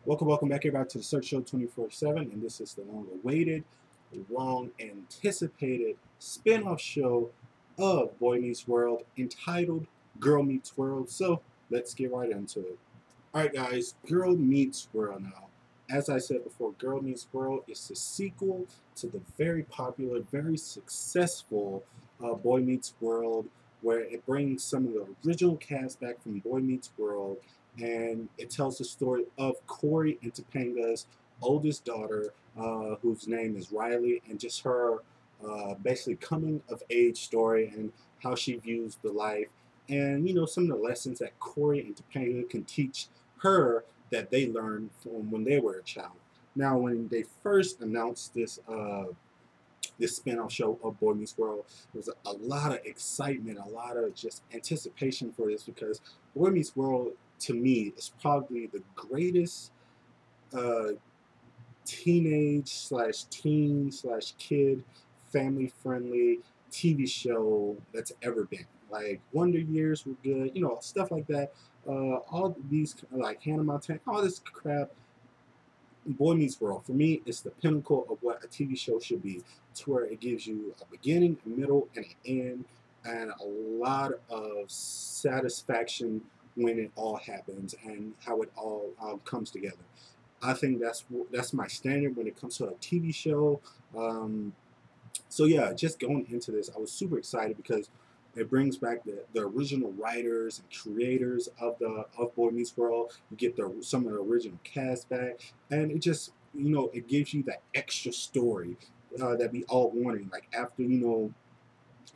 Welcome back everybody to the Search Show 24/7, and this is the long-awaited, long-anticipated spin-off show of Boy Meets World entitled Girl Meets World. So let's get right into it. Alright guys, Girl Meets World now. As I said before, Girl Meets World is the sequel to the very popular, very successful Boy Meets World, where it brings some of the original cast back from Boy Meets World, and it tells the story of Corey and Topanga's oldest daughter, whose name is Riley, and just her basically coming of age story and how she views the life, and some of the lessons that Corey and Topanga can teach her that they learned from when they were a child. Now, when they first announced this spin-off show of Boy Meets World, there was a lot of excitement, a lot of just anticipation for this, because Boy Meets World to me is probably the greatest uh, teenage slash teen slash kid family friendly TV show that's ever been. Like Wonder Years were good, stuff like that. All these like Hannah Montana, all this crap. Boy Meets World for me is the pinnacle of what a TV show should be, to where it gives you a beginning, a middle, and an end, and a lot of satisfaction when it all happens and how it all comes together. I think that's my standard when it comes to a TV show. So yeah, just going into this, I was super excited because it brings back the original writers and creators of Boy Meets World. You get some of the original cast back, and it just it gives you that extra story that we all wanted. Like after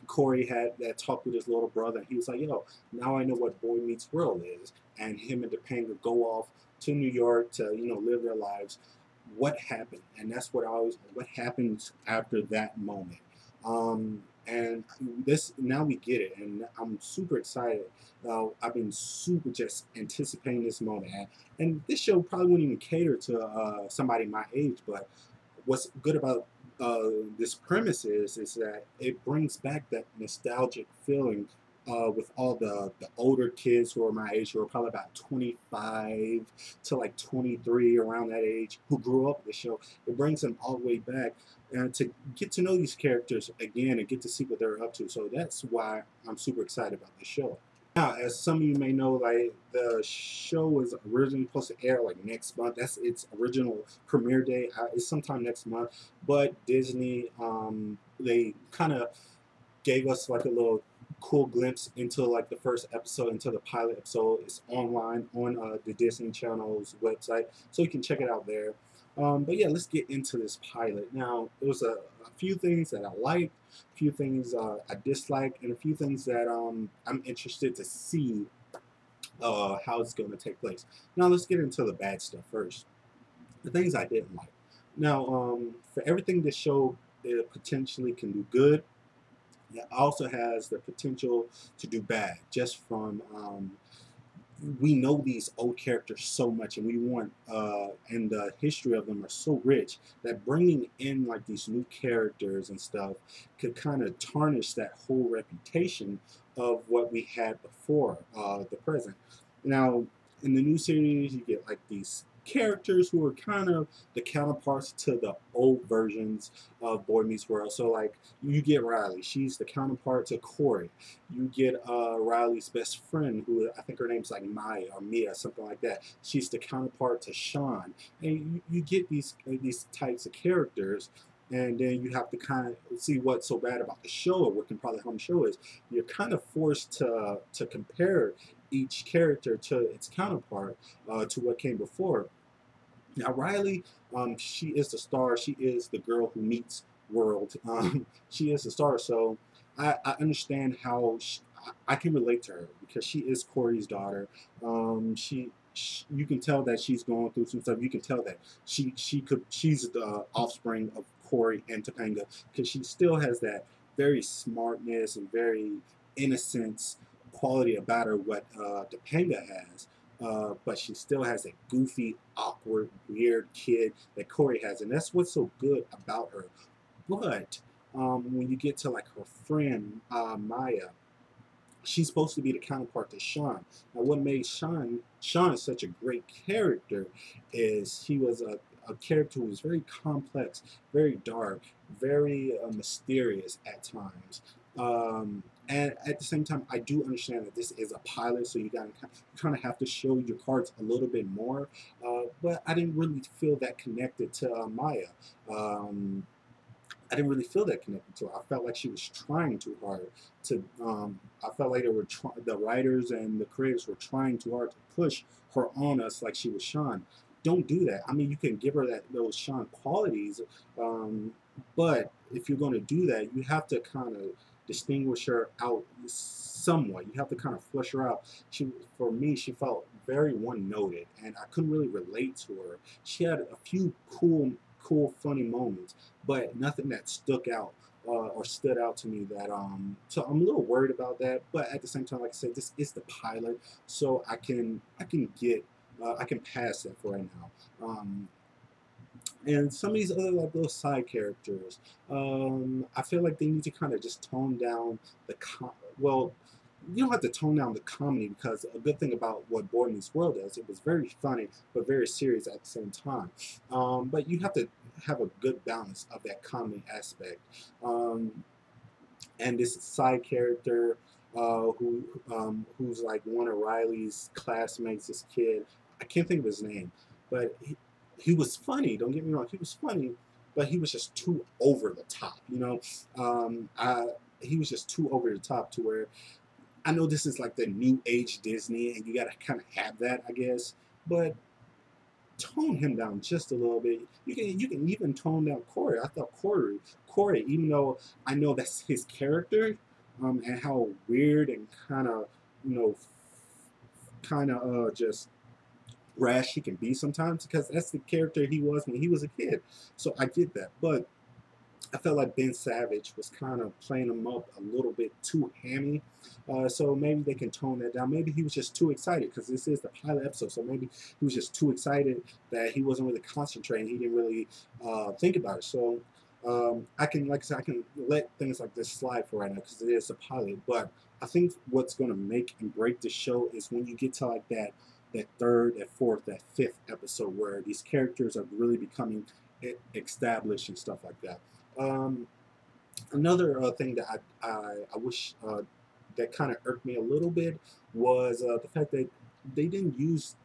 Corey had that talk with his little brother, and he was like, "Yo, now I know what Boy Meets World is," and him and Topanga go off to New York to live their lives. What happened? And that's what happens after that moment. And this now we get it, and I'm super excited. I've been super just anticipating this moment, and this show probably wouldn't even cater to somebody my age. But what's good about this premise is that it brings back that nostalgic feeling with all the older kids who are my age, who are probably about 25 to like 23, around that age, who grew up with the show. It brings them all the way back and to get to know these characters again and get to see what they're up to. So that's why I'm super excited about this show. Now, as some of you may know, like the show was originally supposed to air like next month. That's its original premiere date. It's sometime next month. But Disney, they kind of gave us like a little cool glimpse into like the first episode, into the pilot episode. It's online on the Disney Channel's website, so you can check it out there. But yeah, let's get into this pilot. Now, there was a few things that I liked, a few things I disliked, and a few things that I'm interested to see how it's going to take place. Now, let's get into the bad stuff first. The things I didn't like. Now, for everything this show potentially can do good, it also has the potential to do bad, just from we know these old characters so much, and we want and the history of them are so rich that bringing in like these new characters and stuff could kind of tarnish that whole reputation of what we had before the present. Now, in the new series, you get like these characters who are kind of the counterparts to the old versions of Boy Meets World. So like you get Riley, she's the counterpart to Corey. You get Riley's best friend, who I think her name's like Maya or Mia, something like that. She's the counterpart to Sean, and you get these types of characters, and then you have to kind of see what's so bad about the show, or what can probably harm the show is you're kind of forced to compare each character to its counterpart to what came before. Now Riley, she is the star. She is the girl who meets world. She is the star. So I understand how I can relate to her because she is Corey's daughter. You can tell that she's going through some stuff. You can tell that she's the offspring of Corey and Topanga, because she still has that very smartness and very innocence quality about her, what Topanga has. But she still has a goofy, awkward, weird kid that Corey has, and that's what's so good about her. But when you get to like her friend Maya, she's supposed to be the counterpart to Sean. Now, what made Sean such a great character is he was a character who was very complex, very dark, very mysterious at times. And at the same time, I do understand that this is a pilot, so you kind of have to show your cards a little bit more. But I didn't really feel that connected to Maya. Um, I didn't really feel that connected to her. I felt like she was trying too hard to. I felt like the writers and the creators were trying too hard to push her on us like she was Sean. Don't do that. I mean, you can give her those Sean qualities, um, but if you're going to do that, you have to kind of distinguish her out somewhat. You have to kind of flush her out. For me, she felt very one-noted, and I couldn't really relate to her. She had a few cool, funny moments, but nothing that stuck out or stood out to me. So I'm a little worried about that. But at the same time, like I said, this is the pilot, so I can pass that for right now. And some of these other like little side characters, I feel like they need to kind of just tone down well, you don't have to tone down the comedy, because a good thing about what Boy Meets World is, it was very funny but very serious at the same time. But you have to have a good balance of that comedy aspect. Um, and this side character who's like one of Riley's classmates, this kid, I can't think of his name, but he was funny. Don't get me wrong, he was funny, but he was just too over the top. He was just too over the top to where I know this is like the new age Disney, and you got to kind of have that, I guess. But tone him down just a little bit. You can even tone down Corey. I thought Corey, even though I know that's his character, and how weird and kind of you know just rash he can be sometimes, because that's the character he was when he was a kid. So I get that, but I felt like Ben Savage was kind of playing him up a little bit too hammy. So maybe they can tone that down. Maybe he was just too excited, because this is the pilot episode. So maybe he was just too excited that he wasn't really concentrating. He didn't really think about it. So like I said, I can let things like this slide for right now because it is a pilot. But I think what's going to make and break the show is when you get to like that third, that fourth, that fifth episode where these characters are really becoming established and stuff like that. Um, Another thing that I wish that kind of irked me a little bit was the fact that they didn't use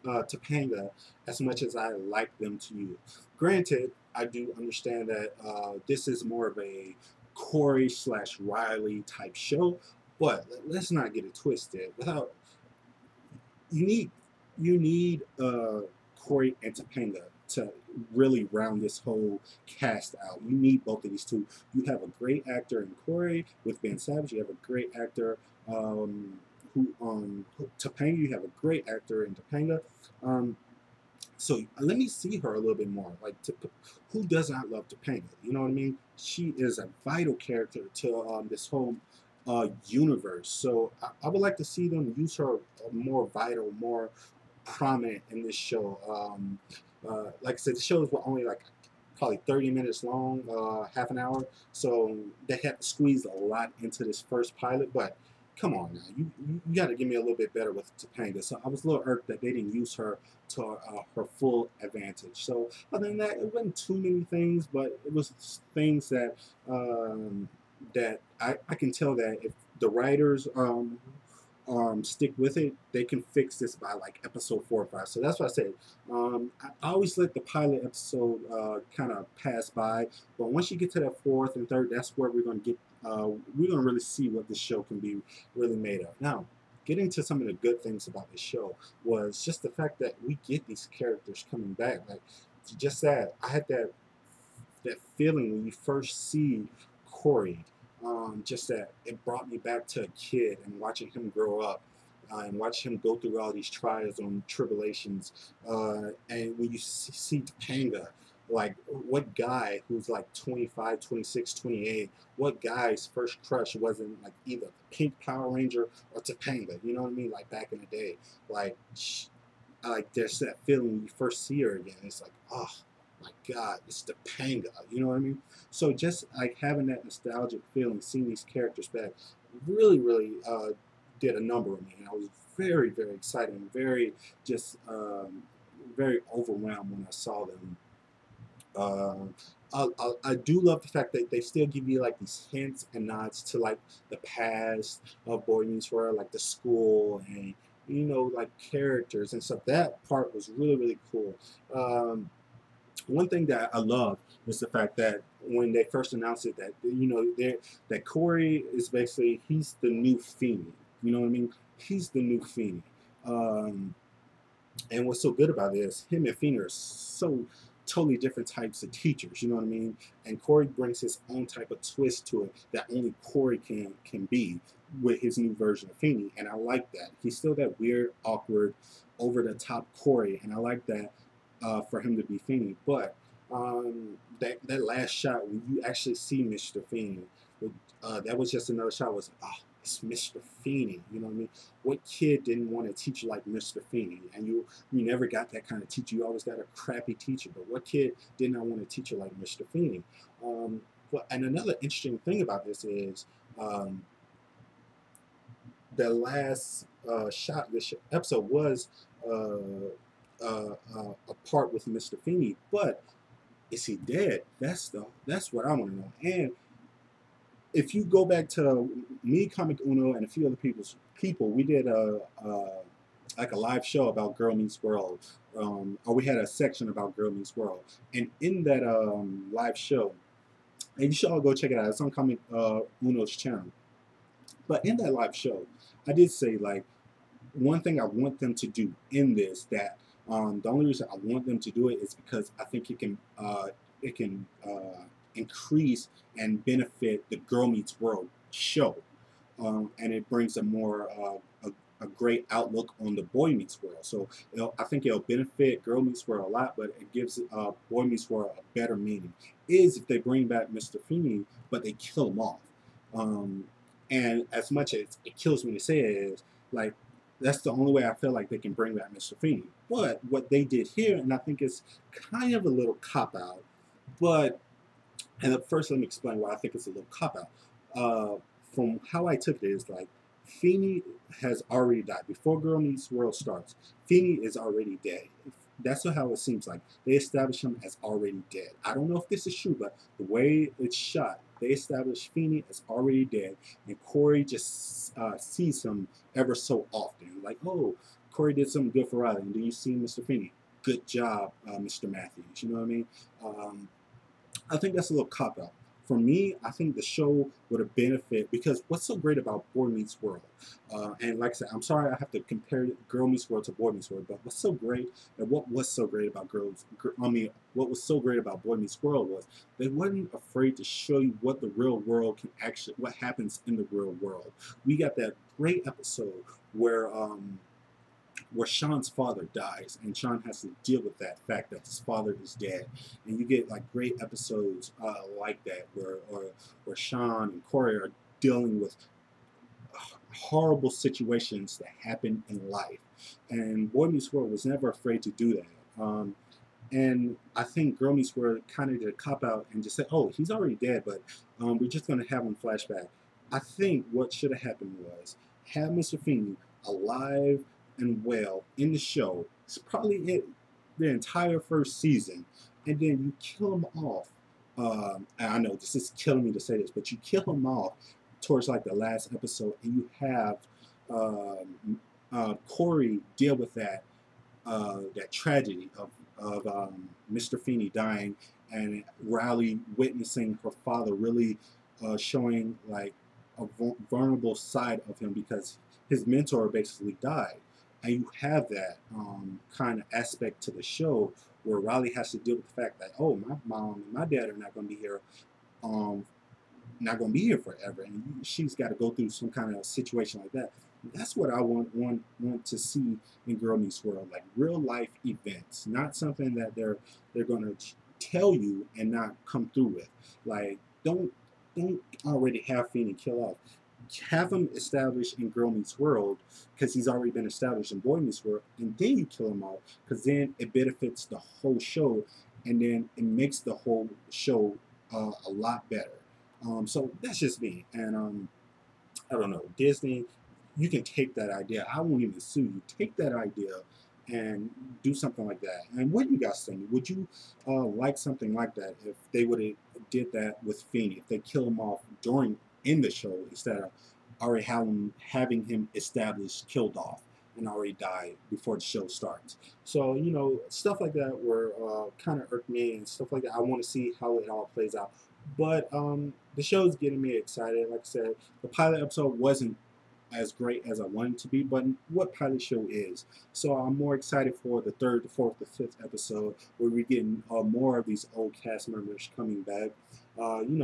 Topanga as much as I like them to use. Granted, I do understand that this is more of a Corey / Riley type show, but let's not get it twisted. Without you need Corey and Topanga to really round this whole cast out. You need both of these two. You have a great actor in Corey with Ben Savage. You have a great actor Topanga. You have a great actor in Topanga. So let me see her a little bit more. Like, who does not love Topanga? You know what I mean? She is a vital character to this whole universe. So I would like to see them use her more vital, more prominent in this show. Like I said, the show is only like probably 30 minutes long, half an hour. So they had to squeeze a lot into this first pilot, but come on now, you got to give me a little bit better with Topanga. So I was a little irked that they didn't use her to her full advantage. So other than that, it wasn't too many things, but it was things that I can tell that if the writers stick with it, they can fix this by like episode 4 or 5. So that's what I said. I always let the pilot episode kind of pass by, but once you get to that fourth and third, that's where we're going to get. We're going to really see what this show can be really made of. Now, getting to some of the good things about the show was just the fact that we get these characters coming back. Like, just that I had that feeling when you first see Corey. Just that it brought me back to a kid and watching him grow up and watch him go through all these trials and tribulations. And when you see Topanga, like, what guy who's like 25, 26, 28, what guy's first crush wasn't like either the Pink Power Ranger or Topanga? You know what I mean? Like back in the day, like, like there's that feeling when you first see her again. It's like, oh my God, it's Topanga. You know what I mean? So just like having that nostalgic feeling, seeing these characters back, really, really did a number on me, and I was very, very excited and very just very overwhelmed when I saw them. Um, I do love the fact that they still give you like these hints and nods to like the past of Boy Meets World, like the school and like characters and stuff. That part was really, really cool. One thing that I love is the fact that when they first announced it, that that Corey is basically he's the new Feeny. You know what I mean? He's the new Feeny. Um, and what's so good about it is him and Feeny are so totally different types of teachers. You know what I mean? And Corey brings his own type of twist to it that only Corey can be with his new version of Feeny. And I like that. He's still that weird, awkward, over the top Corey, and I like that for him to be Feeny. But that last shot when you actually see Mr. Feeny, that was just another shot. Was it's Mr. Feeny. You know what I mean? What kid didn't want a teacher like Mr. Feeny? And you never got that kind of teacher. You always got a crappy teacher. But what kid did not want a teacher like Mr. Feeny? And another interesting thing about this is the last shot. This episode was a part with Mr. Feeny, but is he dead? That's what I want to know. And if you go back to me, Comic Uno, and a few other people, we did like a live show about Girl Meets World, or we had a section about Girl Meets World, and in that live show, and you should all go check it out. It's on Comic Uno's channel. But in that live show, I did say like one thing I want them to do in this that the only reason I want them to do it is because I think it can increase and benefit the Girl Meets World show, and it brings a more a great outlook on the Boy Meets World. So I think it'll benefit Girl Meets World a lot, but it gives Boy Meets World a better meaning. Is if they bring back Mr. Feeny, but they kill him off. And as much as it kills me to say it is, like, that's the only way I feel like they can bring back Mr. Feeny. But what they did here, and I think it's kind of a little cop-out, but, and first let me explain why I think it's a little cop-out. From how I took it is, like, Feeny has already died. Before Girl Meets World starts, Feeny is already dead. That's how it seems like. They established him as already dead. I don't know if this is true, but the way it's shot, they established Feeny as already dead, and Corey just sees him ever so often. Like, oh, Corey did something good for Riley, and do you see Mr. Feeny? Good job, Mr. Matthews. You know what I mean? I think that's a little cop-out. For me, I think the show would have benefited because what's so great about Boy Meets World, and like I said, I'm sorry I have to compare Girl Meets World to Boy Meets World, but what's so great and what was so great about what was so great about Boy Meets World was they weren't afraid to show you what the real world can actually, what happens in the real world. We got that great episode where Sean's father dies, and Sean has to deal with that fact that his father is dead. And you get like great episodes like that, where Sean and Corey are dealing with horrible situations that happen in life. And Boy Meets World was never afraid to do that. And I think Girl Meets World kind of did a cop out and just said, "Oh, he's already dead, but we're just going to have him flashback." I think what should have happened was have Mr. Feeny alive and well in the show. It's probably the entire first season, and then you kill him off. And I know this is killing me to say this, but you kill him off towards like the last episode, and you have Corey deal with that tragedy of Mr. Feeny dying, and Riley witnessing her father really showing like a vulnerable side of him because his mentor basically died. And you have that kind of aspect to the show where Riley has to deal with the fact that, oh, my mom and my dad are not going to be here, not going to be here forever, and she's got to go through some kind of situation like that. That's what I want to see in Girl Meets World, like real life events, not something that they're going to tell you and not come through with. Like, don't already have Feeny kill off. Have him established in Girl Meets World because he's already been established in Boy Meets World, and then you kill him off because then it benefits the whole show, and then it makes the whole show a lot better. So that's just me, and I don't know, Disney. you can take that idea. I won't even sue you. Take that idea and do something like that. And what do you guys think? Would you like something like that if they would have did that with Feeny? If they kill him off during in the show instead of already having him established, killed off, and already died before the show starts. So stuff like that were kind of irked me and stuff like that. I want to see how it all plays out. But the show's getting me excited. Like I said, the pilot episode wasn't as great as I wanted it to be, but what pilot show is. So I'm more excited for the third, the fourth, the fifth episode where we're getting more of these old cast members coming back.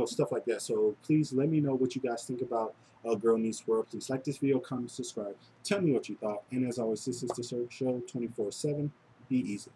Stuff like that. So please let me know what you guys think about Girl Meets World. Please like this video, comment, subscribe. Tell me what you thought. And as always, this is the Search Show 24/7. Be easy.